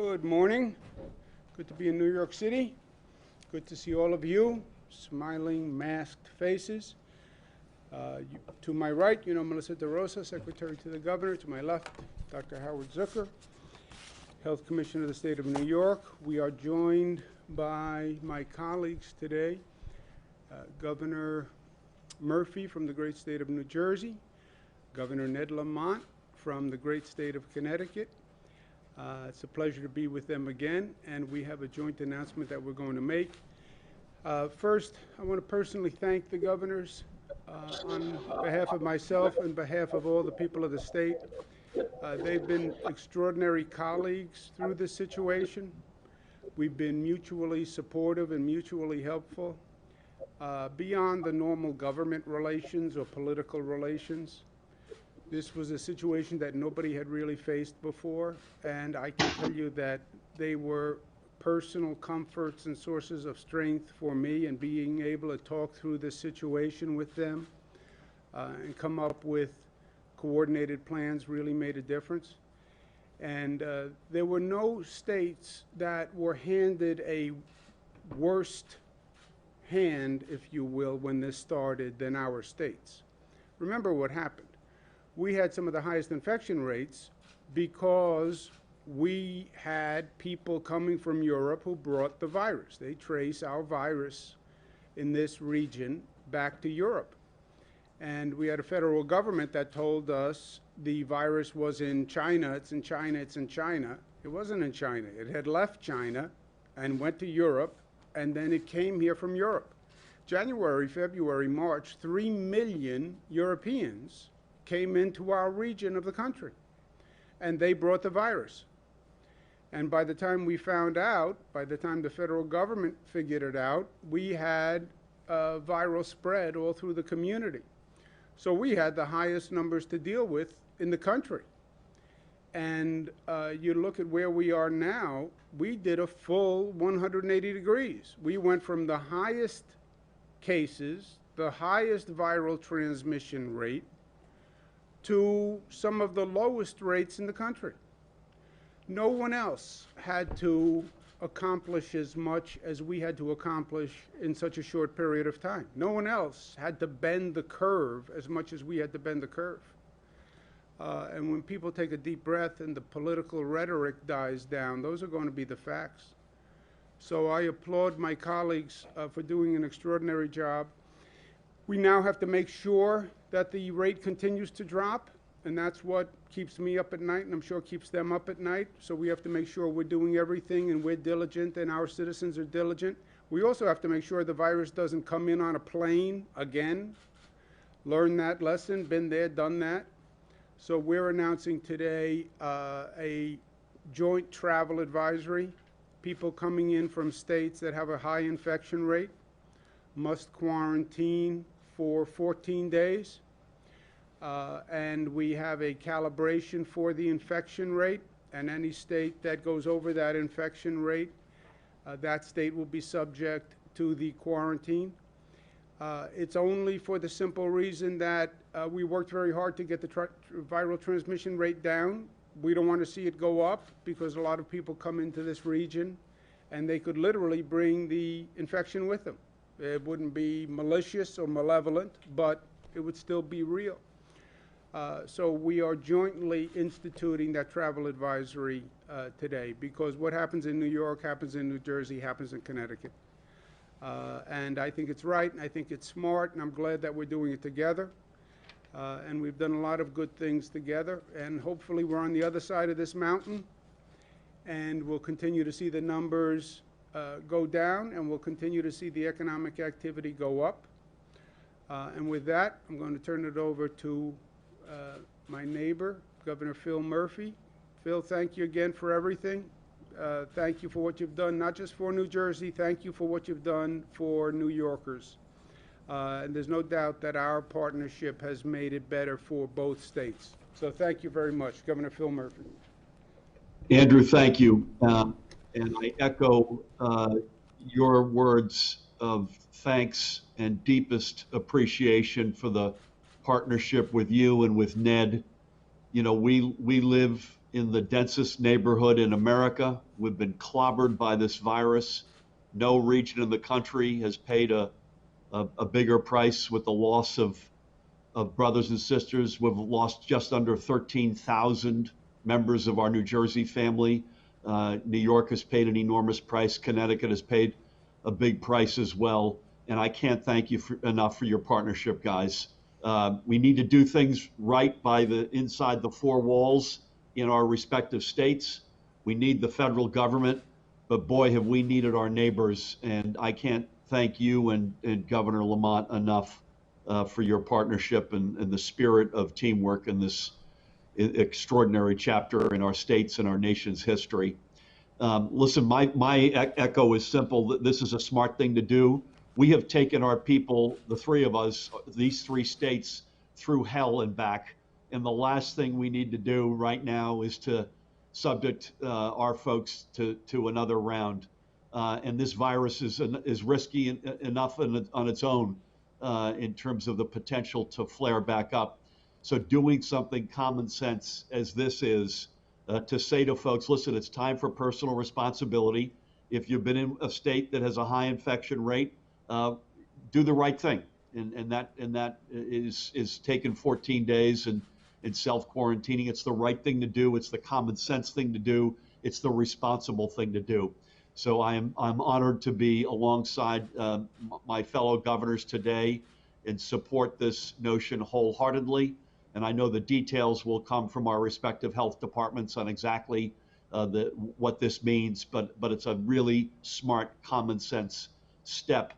Good morning. Good to be in New York City. Good to see all of you, smiling, masked faces. To my right, you know Melissa DeRosa, Secretary to the Governor. To my left, Dr. Howard Zucker, Health Commissioner of the State of New York. We are joined by my colleagues today, Governor Murphy from the great state of New Jersey, Governor Ned Lamont from the great state of Connecticut. It's a pleasure to be with them again, and we have a joint announcement that we're going to make. First, I want to personally thank the governors on behalf of myself and behalf of all the people of the state. They've been extraordinary colleagues through this situation. We've been mutually supportive and mutually helpful beyond the normal government relations or political relations. This was a situation that nobody had really faced before, and I can tell you that they were personal comforts and sources of strength for me, and being able to talk through this situation with them and come up with coordinated plans really made a difference. And there were no states that were handed a worst hand, if you will, when this started than our states. Remember what happened. We had some of the highest infection rates because we had people coming from Europe who brought the virus. They trace our virus in this region back to Europe. And we had a federal government that told us the virus was in China, it's in China, it's in China. It wasn't in China. It had left China and went to Europe, and then it came here from Europe. January, February, March, 3 million Europeans came into our region of the country, and they brought the virus. And by the time we found out, by the time the federal government figured it out, we had viral spread all through the community. So we had the highest numbers to deal with in the country. And you look at where we are now, we did a full 180 degrees. We went from the highest cases, the highest viral transmission rate, to some of the lowest rates in the country. No one else had to accomplish as much as we had to accomplish in such a short period of time. No one else had to bend the curve as much as we had to bend the curve. And when people take a deep breath and the political rhetoric dies down, those are going to be the facts. So I applaud my colleagues for doing an extraordinary job. We now have to make sure that the rate continues to drop, and that's what keeps me up at night, and I'm sure keeps them up at night. So we have to make sure we're doing everything and we're diligent and our citizens are diligent. We also have to make sure the virus doesn't come in on a plane again. Learn that lesson, been there, done that. So we're announcing today a joint travel advisory. People coming in from states that have a high infection rate must quarantine for 14 days. And we have a calibration for the infection rate, and any state that goes over that infection rate, that state will be subject to the quarantine. It's only for the simple reason that we worked very hard to get the viral transmission rate down. We don't want to see it go up because a lot of people come into this region and they could literally bring the infection with them. It wouldn't be malicious or malevolent, but it would still be real. So we are jointly instituting that travel advisory today, because what happens in New York happens in New Jersey, happens in Connecticut. And I think it's right, and I think it's smart, and I'm glad that we're doing it together. And we've done a lot of good things together, and hopefully we're on the other side of this mountain, and we'll continue to see the numbers go down, and we'll continue to see the economic activity go up. And with that, I'm going to turn it over to my neighbor, Governor Phil Murphy. Phil, thank you again for everything. Thank you for what you've done, not just for New Jersey. Thank you for what you've done for New Yorkers. And there's no doubt that our partnership has made it better for both states. So thank you very much, Governor Phil Murphy. Andrew, thank you. And I echo your words of thanks and deepest appreciation for the partnership with you and with Ned. You know, we live in the densest neighborhood in America. We've been clobbered by this virus. No region in the country has paid a bigger price with the loss of brothers and sisters. We've lost just under 13,000 members of our New Jersey family. New York has paid an enormous price. Connecticut has paid a big price as well. And I can't thank you enough for your partnership, guys. We need to do things right by inside the four walls in our respective states. We need the federal government, but boy, have we needed our neighbors. And I can't thank you and Governor Lamont enough for your partnership and the spirit of teamwork in this extraordinary chapter in our state's and our nation's history. Listen, my echo is simple. This is a smart thing to do. We have taken our people, the three of us, these three states, through hell and back. And the last thing we need to do right now is to subject our folks to another round. And this virus is risky enough on its own in terms of the potential to flare back up. So doing something common sense as this is, to say to folks, listen, it's time for personal responsibility. If you've been in a state that has a high infection rate, do the right thing. And that is taking 14 days and self-quarantining. It's the right thing to do. It's the common sense thing to do. It's the responsible thing to do. So I'm honored to be alongside my fellow governors today and support this notion wholeheartedly. And I know the details will come from our respective health departments on exactly what this means, but it's a really smart, common sense step,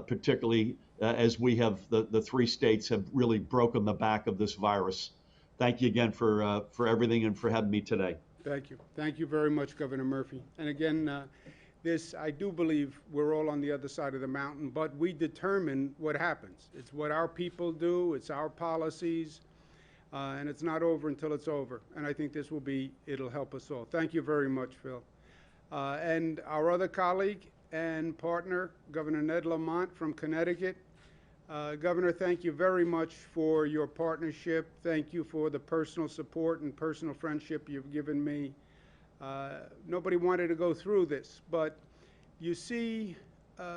particularly as we have the three states have really broken the back of this virus. Thank you again for everything and for having me today. Thank you. Thank you very much, Governor Murphy. And again, I do believe we're all on the other side of the mountain, but we determine what happens. It's what our people do. It's our policies. And it's not over until it's over. And I think it'll help us all. Thank you very much, Phil. And our other colleague and partner, Governor Ned Lamont from Connecticut. Governor, thank you very much for your partnership. Thank you for the personal support and personal friendship you've given me. Nobody wanted to go through this, but you see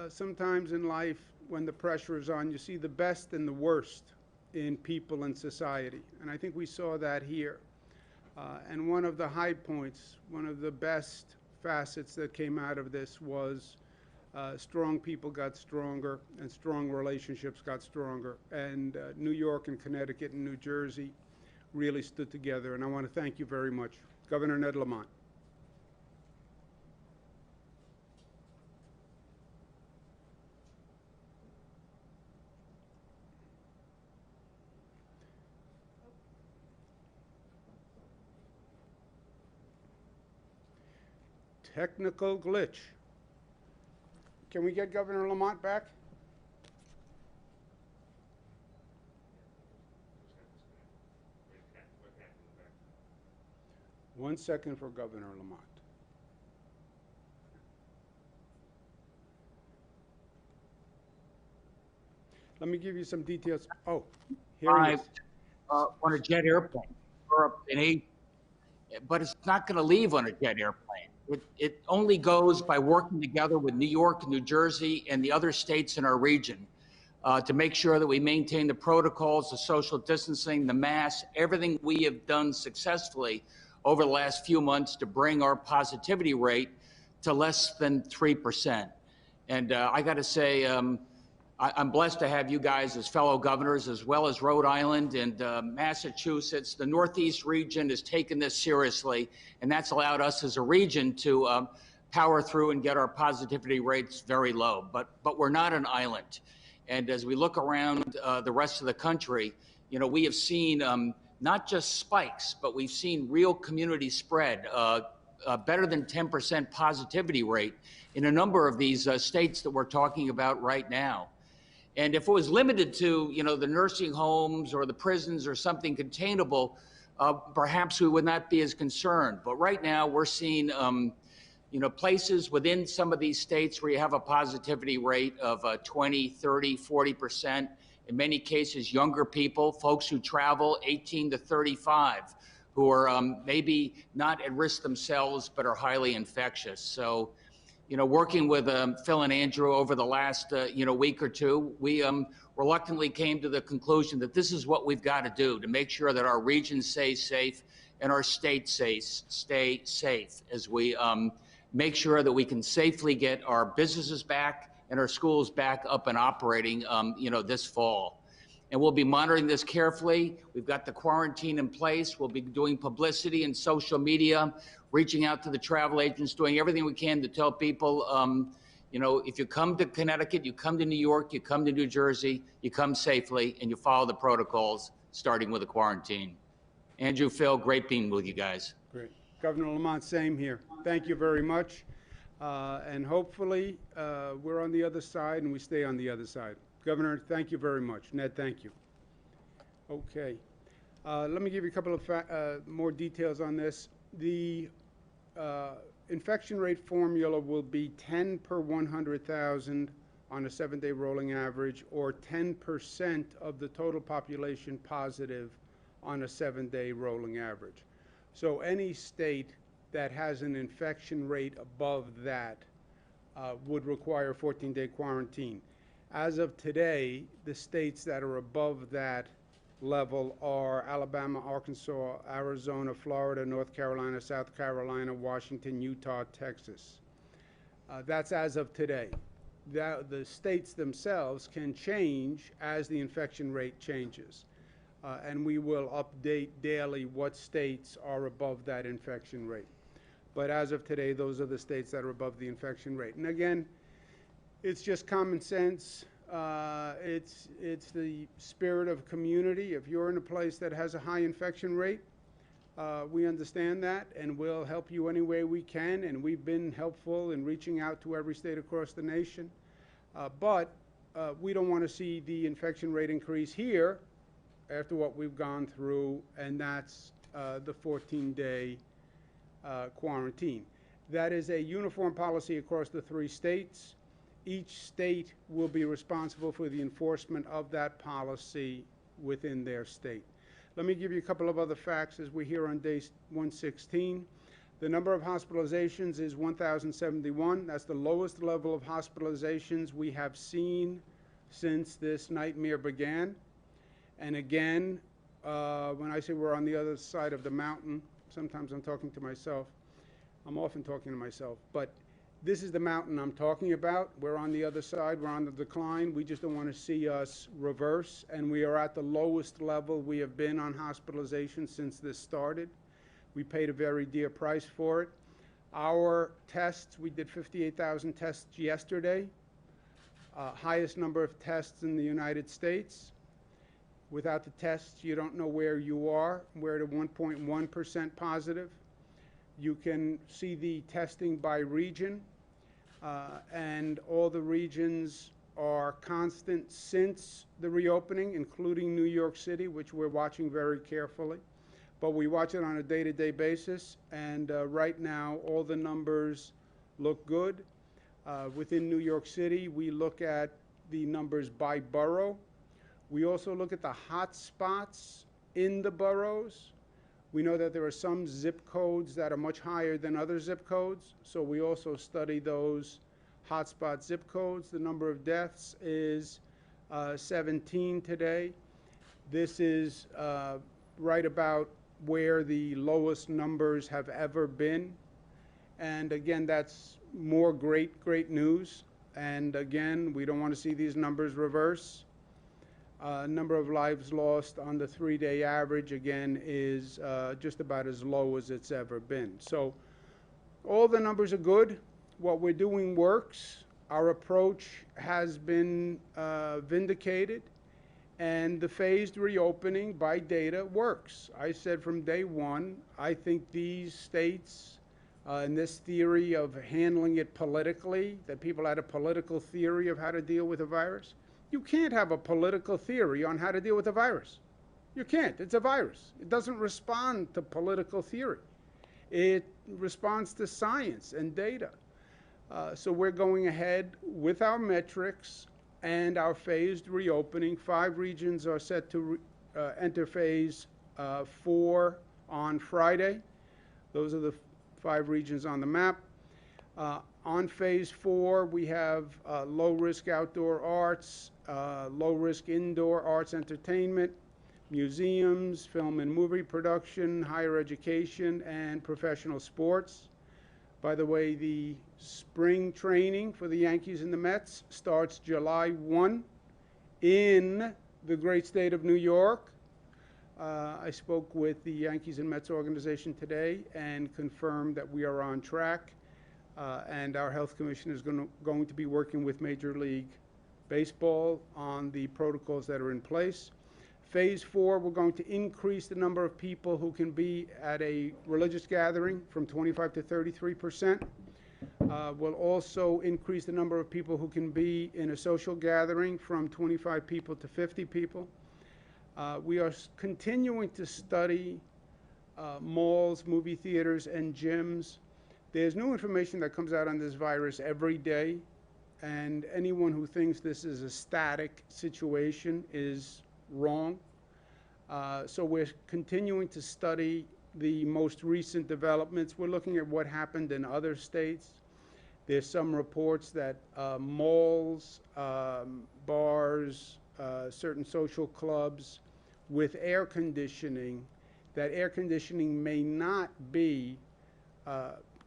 sometimes in life when the pressure is on, you see the best and the worst in people and society. And I think we saw that here. And one of the high points, one of the best facets that came out of this was strong people got stronger and strong relationships got stronger. And New York and Connecticut and New Jersey really stood together. And I want to thank you very much. Governor Ned Lamont. Technical glitch. Can we get Governor Lamont back? One second for Governor Lamont. Let me give you some details. Oh, here he is. On a jet airplane, but it's not going to leave on a jet airplane. It only goes by working together with New York, New Jersey, and the other states in our region to make sure that we maintain the protocols, the social distancing, the masks, everything we have done successfully over the last few months to bring our positivity rate to less than 3%. And I got to say, I'm blessed to have you guys as fellow governors, as well as Rhode Island and Massachusetts. The Northeast region has taken this seriously, and that's allowed us as a region to power through and get our positivity rates very low. But we're not an island. And as we look around the rest of the country, we have seen not just spikes, but we've seen real community spread, better than 10% positivity rate in a number of these states that we're talking about right now. And if it was limited to, the nursing homes or the prisons or something containable, perhaps we would not be as concerned. But right now we're seeing, places within some of these states where you have a positivity rate of 20, 30, 40%. In many cases, younger people, folks who travel 18 to 35, who are maybe not at risk themselves, but are highly infectious. So, working with Phil and Andrew over the last, week or two, we reluctantly came to the conclusion that this is what we've got to do to make sure that our region stays safe and our state stay safe as we make sure that we can safely get our businesses back and our schools back up and operating, this fall. And we'll be monitoring this carefully. We've got the quarantine in place. We'll be doing publicity and social media, reaching out to the travel agents, doing everything we can to tell people, if you come to Connecticut, you come to New York, you come to New Jersey, you come safely and you follow the protocols, starting with the quarantine. Andrew, Phil, great being with you guys. Great. Governor Lamont, same here. Thank you very much. And hopefully we're on the other side and we stay on the other side. Governor, thank you very much. Ned, thank you. Okay. Let me give you a couple of more details on this. The infection rate formula will be 10 per 100,000 on a 7-day rolling average, or 10% of the total population positive on a 7-day rolling average. So any state that has an infection rate above that would require a 14-day quarantine. As of today, the states that are above that level are Alabama, Arkansas, Arizona, Florida, North Carolina, South Carolina, Washington, Utah, Texas. That's as of today. The states themselves can change as the infection rate changes. And we will update daily what states are above that infection rate. But as of today, those are the states that are above the infection rate. And again, it's just common sense. It's the spirit of community. If you're in a place that has a high infection rate, we understand that, and we'll help you any way we can. And we've been helpful in reaching out to every state across the nation. But we don't want to see the infection rate increase here after what we've gone through, and that's the 14-day quarantine. That is a uniform policy across the 3 states. Each state will be responsible for the enforcement of that policy within their state. Let me give you a couple of other facts as we're here on day 116. The number of hospitalizations is 1,071. That's the lowest level of hospitalizations we have seen since this nightmare began. And again, when I say we're on the other side of the mountain, sometimes I'm talking to myself. I'm often talking to myself. But this is the mountain I'm talking about. We're on the other side. We're on the decline. We just don't want to see us reverse. And we are at the lowest level we have been on hospitalization since this started. We paid a very dear price for it. Our tests, we did 58,000 tests yesterday. Highest number of tests in the United States. Without the tests, you don't know where you are. We're at 1.1% positive. You can see the testing by region, and all the regions are constant since the reopening, including New York City, which we're watching very carefully. But we watch it on a day-to-day basis, and right now all the numbers look good. Within New York City, we look at the numbers by borough. We also look at the hot spots in the boroughs. We know that there are some zip codes that are much higher than other zip codes, so we also study those hotspot zip codes. The number of deaths is 17 today. This is right about where the lowest numbers have ever been. And again, that's more great news. And again, we don't want to see these numbers reverse. Number of lives lost on the 3-day average, again, is just about as low as it's ever been. So all the numbers are good. What we're doing works. Our approach has been vindicated, and the phased reopening by data works. I said from day one, I think these states and this theory of handling it politically, that people had a political theory of how to deal with a virus. You can't have a political theory on how to deal with a virus. You can't. It's a virus. It doesn't respond to political theory. It responds to science and data. So we're going ahead with our metrics and our phased reopening. 5 regions are set to enter phase 4 on Friday. Those are the 5 regions on the map. On phase 4, we have low-risk outdoor arts, low-risk indoor arts entertainment, museums, film and movie production, higher education, and professional sports. By the way, the spring training for the Yankees and the Mets starts July 1 in the great state of New York. I spoke with the Yankees and Mets organization today and confirmed that we are on track. And our health commission is going to be working with Major League Baseball on the protocols that are in place. Phase 4, we're going to increase the number of people who can be at a religious gathering from 25 to 33%. We'll also increase the number of people who can be in a social gathering from 25 people to 50 people. We are continuing to study malls, movie theaters, and gyms. There's new information that comes out on this virus every day, and anyone who thinks this is a static situation is wrong. So we're continuing to study the most recent developments. We're looking at what happened in other states. There's some reports that malls, bars, certain social clubs with air conditioning, that air conditioning may not be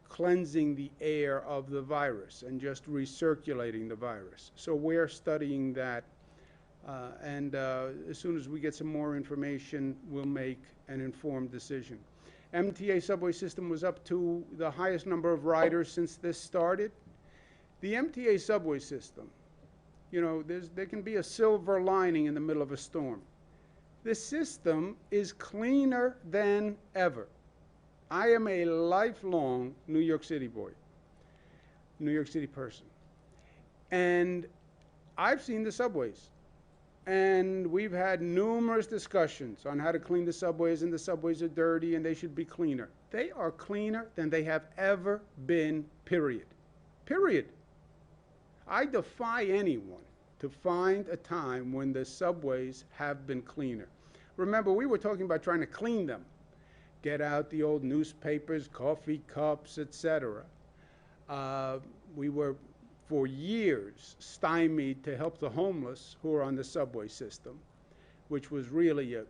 cleansing the air of the virus and just recirculating the virus. So we're studying that, and as soon as we get some more information, we'll make an informed decision. MTA subway system was up to the highest number of riders since this started. The MTA subway system, you know, there can be a silver lining in the middle of a storm. The system is cleaner than ever. I am a lifelong New York City boy, New York City person. And I've seen the subways. And we've had numerous discussions on how to clean the subways, and the subways are dirty and they should be cleaner. They are cleaner than they have ever been, period. Period. I defy anyone to find a time when the subways have been cleaner. Remember, we were talking about trying to clean them. Get out the old newspapers, coffee cups, etc. We were, for years, stymied to help the homeless who are on the subway system, which was really a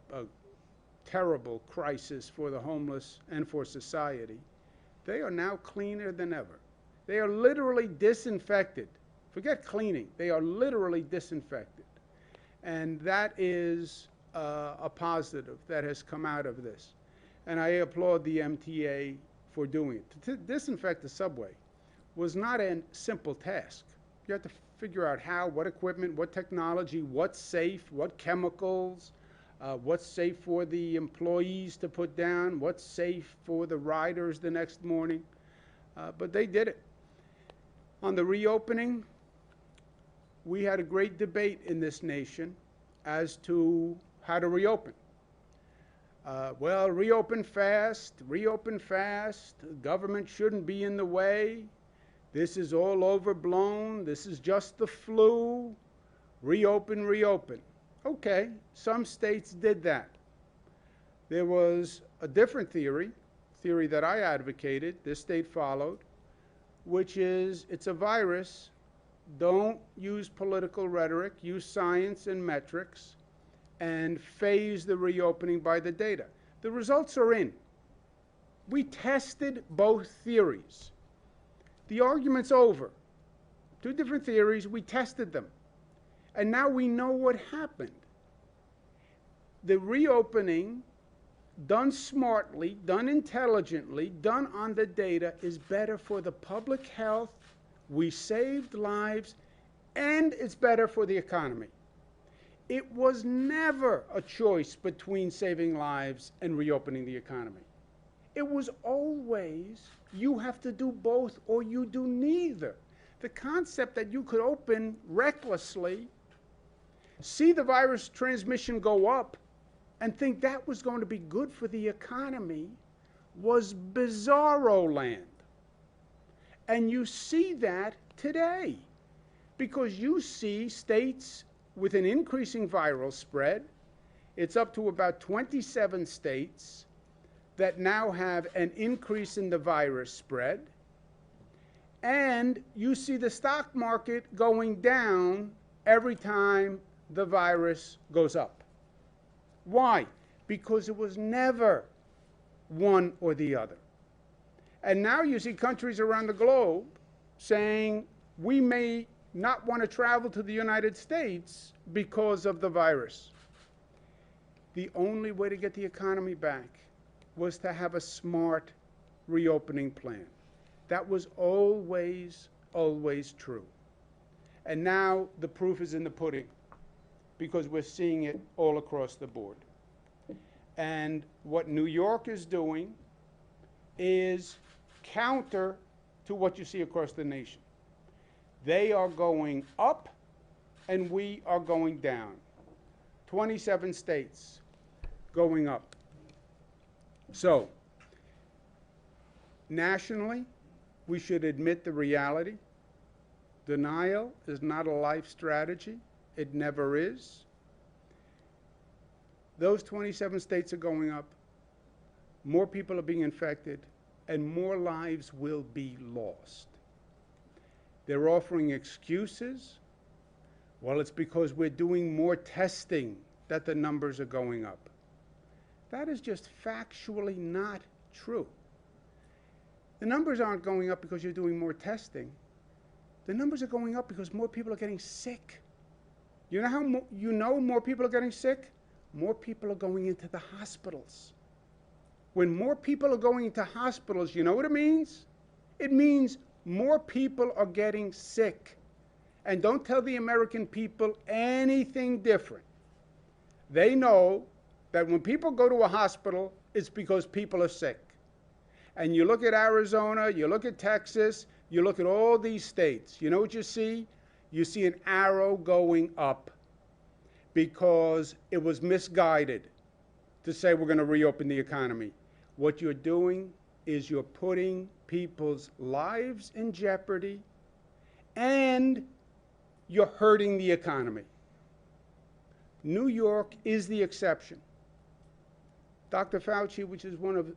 terrible crisis for the homeless and for society. They are now cleaner than ever. They are literally disinfected. Forget cleaning. They are literally disinfected. And that is a positive that has come out of this. And I applaud the MTA for doing it. To disinfect the subway was not a simple task. You had to figure out how, what equipment, what technology, what's safe, what chemicals, what's safe for the employees to put down, what's safe for the riders the next morning. But they did it. On the reopening, we had a great debate in this nation as to how to reopen. Well, reopen fast, the government shouldn't be in the way, this is all overblown, this is just the flu, reopen, reopen. Okay, some states did that. There was a different theory that I advocated, this state followed, which is it's a virus, don't use political rhetoric, use science and metrics, and phase the reopening by the data. The results are in. We tested both theories. The argument's over. 2 different theories, we tested them. And now we know what happened. The reopening, done smartly, done intelligently, done on the data, is better for the public health. We saved lives, and it's better for the economy. It was never a choice between saving lives and reopening the economy. It was always, you have to do both or you do neither. The concept that you could open recklessly, see the virus transmission go up, and think that was going to be good for the economy was bizarro land. And you see that today, because you see states with an increasing viral spread. It's up to about 27 states. that now have an increase in the virus spread, and you see the stock market going down every time the virus goes up. Why? Because it was never one or the other. And now you see countries around the globe saying, we may not want to travel to the United States because of the virus. The only way to get the economy back was to have a smart reopening plan. That was always, always true. And now the proof is in the pudding, because we're seeing it all across the board. And what New York is doing is counter to what you see across the nation. They are going up and we are going down. 27 states going up. So, nationally, we should admit the reality. Denial is not a life strategy. It never is. Those 27 states are going up. More people are being infected, and more lives will be lost. They're offering excuses. Well, it's because we're doing more testing that the numbers are going up. That is just factually not true. The numbers aren't going up because you're doing more testing. The numbers are going up because more people are getting sick. You know how more people are getting sick? More people are going into the hospitals. When more people are going into hospitals, you know what it means? It means more people are getting sick. And don't tell the American people anything different. They know that when people go to a hospital, it's because people are sick. And you look at Arizona, you look at Texas, you look at all these states. You know what you see? You see an arrow going up because it was misguided to say we're going to reopen the economy. What you're doing is you're putting people's lives in jeopardy and you're hurting the economy. New York is the exception. Dr. Fauci,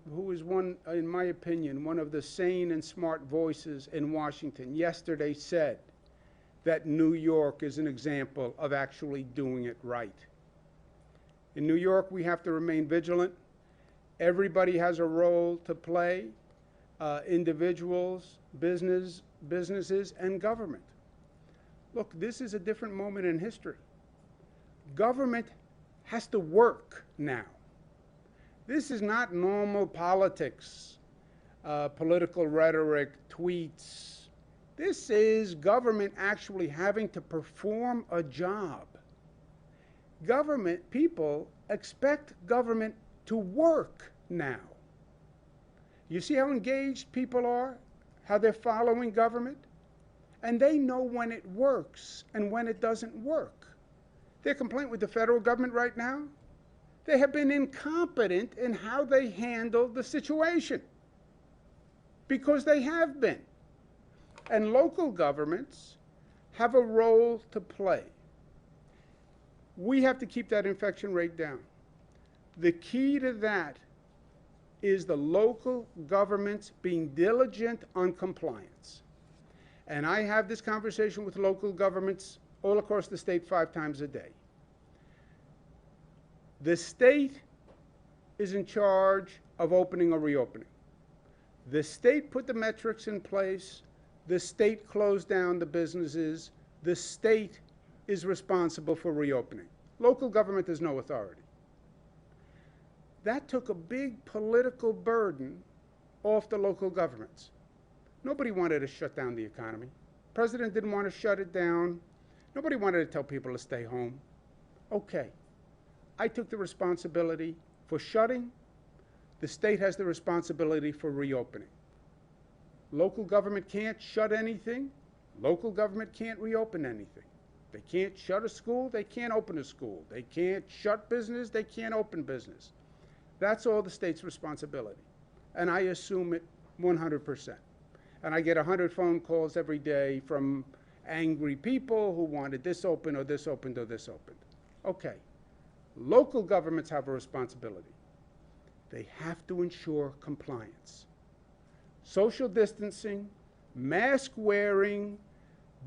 who is one, in my opinion, one of the sane and smart voices in Washington, yesterday said that New York is an example of actually doing it right. In New York, we have to remain vigilant. Everybody has a role to play, individuals, businesses, and government. Look, this is a different moment in history. Government has to work now. This is not normal politics, political rhetoric, tweets. This is government actually having to perform a job. Government people expect government to work now. You see how engaged people are, how they're following government? And they know when it works and when it doesn't work. Their complaint with the federal government right now, they have been incompetent in how they handle the situation. Because they have been. And local governments have a role to play. We have to keep that infection rate down. The key to that is the local governments being diligent on compliance. And I have this conversation with local governments all across the state 5 times a day. The state is in charge of opening or reopening. The state put the metrics in place. The state closed down the businesses. The state is responsible for reopening. Local government has no authority. That took a big political burden off the local governments. Nobody wanted to shut down the economy. The president didn't want to shut it down. Nobody wanted to tell people to stay home. Okay. I took the responsibility for shutting. The state has the responsibility for reopening. Local government can't shut anything. Local government can't reopen anything. They can't shut a school. They can't open a school. They can't shut business. They can't open business. That's all the state's responsibility. And I assume it 100%. And I get 100 phone calls every day from angry people who wanted this open or this opened or this opened. Okay. Local governments have a responsibility. They have to ensure compliance. Social distancing, mask wearing,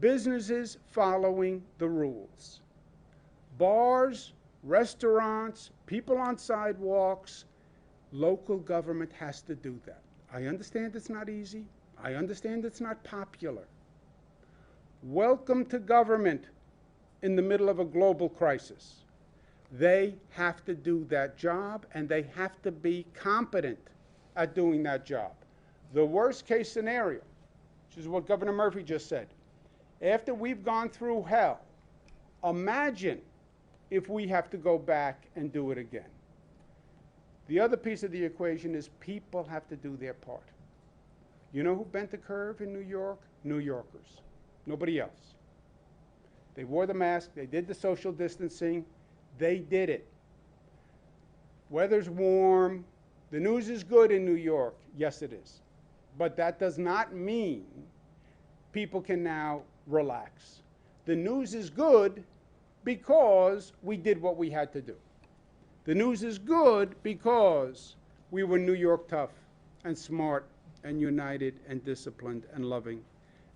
businesses following the rules. Bars, restaurants, people on sidewalks, local government has to do that. I understand it's not easy. I understand it's not popular. Welcome to government in the middle of a global crisis. They have to do that job, and they have to be competent at doing that job. The worst case scenario, which is what Governor Murphy just said, after we've gone through hell, imagine if we have to go back and do it again. The other piece of the equation is people have to do their part. You know who bent the curve in New York? New Yorkers. Nobody else. They wore the mask. They did the social distancing. They did it. Weather's warm. The news is good in New York. Yes, it is. But that does not mean people can now relax. The news is good because we did what we had to do. The news is good because we were New York tough and smart and united and disciplined and loving.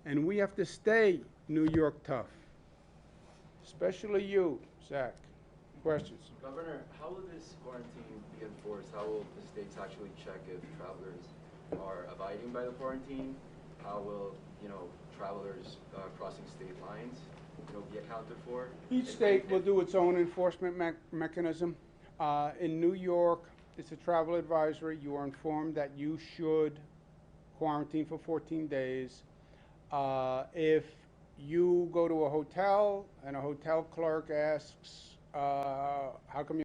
And we have to stay New York tough. Especially you, Zach. Questions? Governor, how will this quarantine be enforced? How will the states actually check if travelers are abiding by the quarantine? How will, travelers crossing state lines, be accounted for? Each state will do its own enforcement mechanism. In New York, it's a travel advisory. You are informed that you should quarantine for 14 days. If you go to a hotel and a hotel clerk asks, how come you